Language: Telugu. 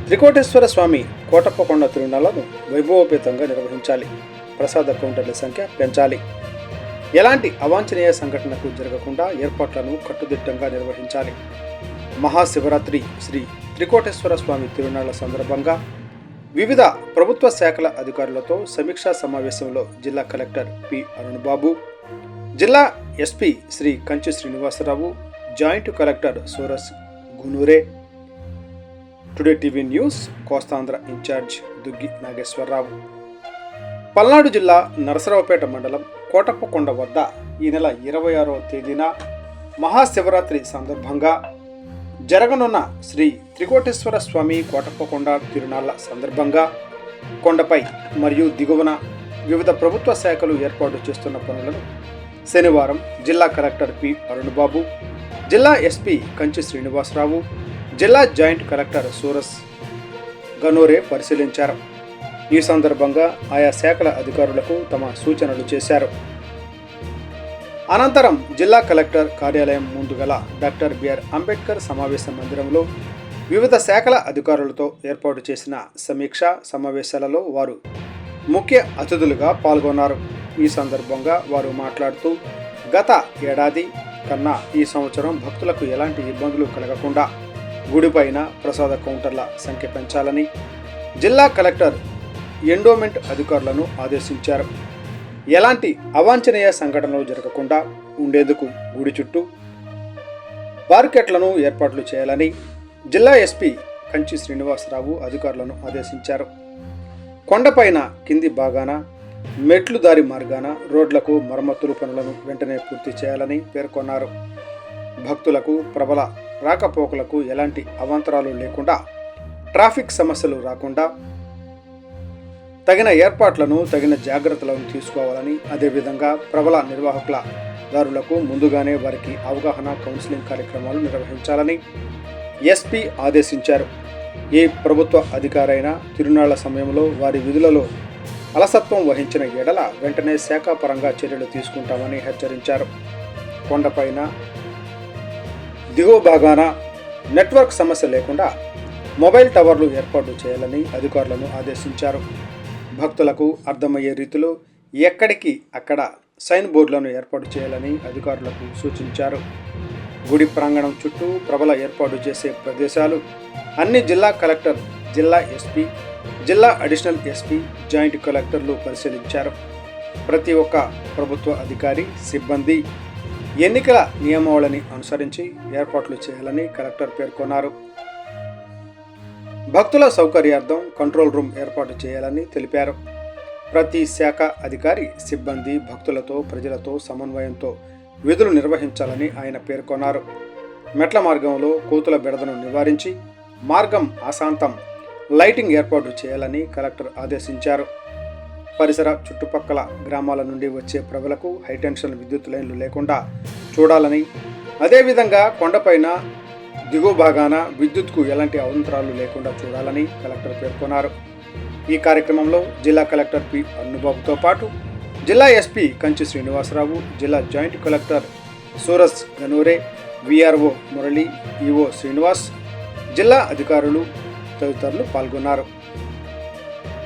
త్రికోటేశ్వర స్వామి కోటప్పకొండ తిరునాళ్లను వైభవోపేతంగా నిర్వహించాలి. ప్రసాద కౌంటర్ల సంఖ్య పెంచాలి. ఎలాంటి అవాంఛనీయ సంఘటనకు జరగకుండా ఏర్పాట్లను కట్టుదిట్టంగా నిర్వహించాలి. మహాశివరాత్రి శ్రీ త్రికోటేశ్వర స్వామి తిరునాళ్ల సందర్భంగా వివిధ ప్రభుత్వ శాఖల అధికారులతో సమీక్షా సమావేశంలో జిల్లా కలెక్టర్ పి అరుణ్బాబు, జిల్లా SP Shri Kanchi Srinivasarao, joint collector Suraj Gunure, today TV news Kostandhra incharge Duggi Nageswararao. Palnadu జిల్లా నరసరావుపేట మండలం కోటప్పకొండ వద్ద ఈ నెల 26వ తేదీన మహాశివరాత్రి సందర్భంగా జరగనున్న శ్రీ త్రికోటేశ్వర స్వామి కోటప్పకొండ తిరునాళ్ల సందర్భంగా కొండపై మరియు దిగువన వివిధ ప్రభుత్వ శాఖలు ఏర్పాటు చేస్తున్న పనులను శనివారం జిల్లా కలెక్టర్ పి అరుణ్బాబు, జిల్లా ఎస్పీ కంచి శ్రీనివాసరావు, జిల్లా జాయింట్ కలెక్టర్ సూరజ్ గనోరే పరిశీలించారు. ఈ సందర్భంగా ఆయా శాఖల అధికారులకు తమ సూచనలు చేశారు. అనంతరం జిల్లా కలెక్టర్ కార్యాలయం ముందు గల డాక్టర్ బిఆర్ అంబేద్కర్ సమావేశ మందిరంలో వివిధ శాఖల అధికారులతో ఏర్పాటు చేసిన సమీక్షా సమావేశాలలో వారు ముఖ్య అతిథులుగా పాల్గొన్నారు. ఈ సందర్భంగా వారు మాట్లాడుతూ గత ఏడాది కన్నా ఈ సంవత్సరం భక్తులకు ఎలాంటి ఇబ్బందులు కలగకుండా గుడిపైన ప్రసాద కౌంటర్ల సంఖ్య పెంచాలని జిల్లా కలెక్టర్ ఎండోమెంట్ అధికారులను ఆదేశించారు. ఎలాంటి అవాంఛనీయ సంఘటనలు జరగకుండా ఉండేందుకు గుడి చుట్టూ బార్కెట్లను ఏర్పాట్లు చేయాలని జిల్లా ఎస్పీ కంచి శ్రీనివాసరావు అధికారులను ఆదేశించారు. కొండపైన కింది భాగాన మెట్లు దారి మార్గాన రోడ్లకు మరమ్మతులు పనులను వెంటనే పూర్తి చేయాలని పేర్కొన్నారు. భక్తులకు ప్రబల రాకపోకలకు ఎలాంటి అవాంతరాలు లేకుండా, ట్రాఫిక్ సమస్యలు రాకుండా తగిన ఏర్పాట్లను, తగిన జాగ్రత్తలను తీసుకోవాలని, అదేవిధంగా ప్రబల నిర్వాహకుల దారులకు ముందుగానే వారికి అవగాహన కౌన్సిలింగ్ కార్యక్రమాలు నిర్వహించాలని ఎస్పీ ఆదేశించారు. ఏ ప్రభుత్వ అధికారైనా తిరునాళ్ల సమయంలో వారి విధులలో అలసత్వం వహించిన ఎడల వెంటనే శాఖాపరంగా చర్యలు తీసుకుంటామని హెచ్చరించారు. కొండపైన దిగువ భాగాన నెట్వర్క్ సమస్య లేకుండా మొబైల్ టవర్లు ఏర్పాటు చేయాలని అధికారులను ఆదేశించారు. భక్తులకు అర్థమయ్యే రీతిలో ఎక్కడికి అక్కడ సైన్ బోర్డులను ఏర్పాటు చేయాలని అధికారులకు సూచించారు. గుడి ప్రాంగణం చుట్టూ ప్రబల ఏర్పాటు చేసే ప్రదేశాలు అన్ని జిల్లా కలెక్టర్, జిల్లా ఎస్పీ, జిల్లా అడిషనల్ ఎస్పీ, జాయింట్ కలెక్టర్లు పరిశీలించారు. ప్రతి ఒక్క ప్రభుత్వ అధికారి, సిబ్బంది ఎన్నికల నియమావళిని అనుసరించి ఏర్పాట్లు చేయాలని కలెక్టర్ పేర్కొన్నారు. భక్తుల సౌకర్యార్థం కంట్రోల్ రూమ్ ఏర్పాటు చేయాలని తెలిపారు. ప్రతి శాఖ అధికారి, సిబ్బంది భక్తులతో, ప్రజలతో సమన్వయంతో విధులు నిర్వహించాలని ఆయన పేర్కొన్నారు. మెట్ల మార్గంలో కోతుల బెడదను నివారించి మార్గం ఆశాంతం లైటింగ్ ఏర్పాటు చేయాలని కలెక్టర్ ఆదేశించారు. పరిసర చుట్టుపక్కల గ్రామాల నుండి వచ్చే ప్రజలకు హైటెన్షన్ విద్యుత్ లైన్లు లేకుండా చూడాలని, అదేవిధంగా కొండపైన దిగువ భాగాన విద్యుత్కు ఎలాంటి అవంతరాలు లేకుండా చూడాలని కలెక్టర్ పేర్కొన్నారు. ఈ కార్యక్రమంలో జిల్లా కలెక్టర్ పి అరుణ్బాబుతో పాటు జిల్లా ఎస్పీ కంచి శ్రీనివాసరావు, జిల్లా joint collector Suraj Ganure, VRO Murali, EO Srinivas, జిల్లా అధికారులు తదితరులు పాల్గొన్నారు.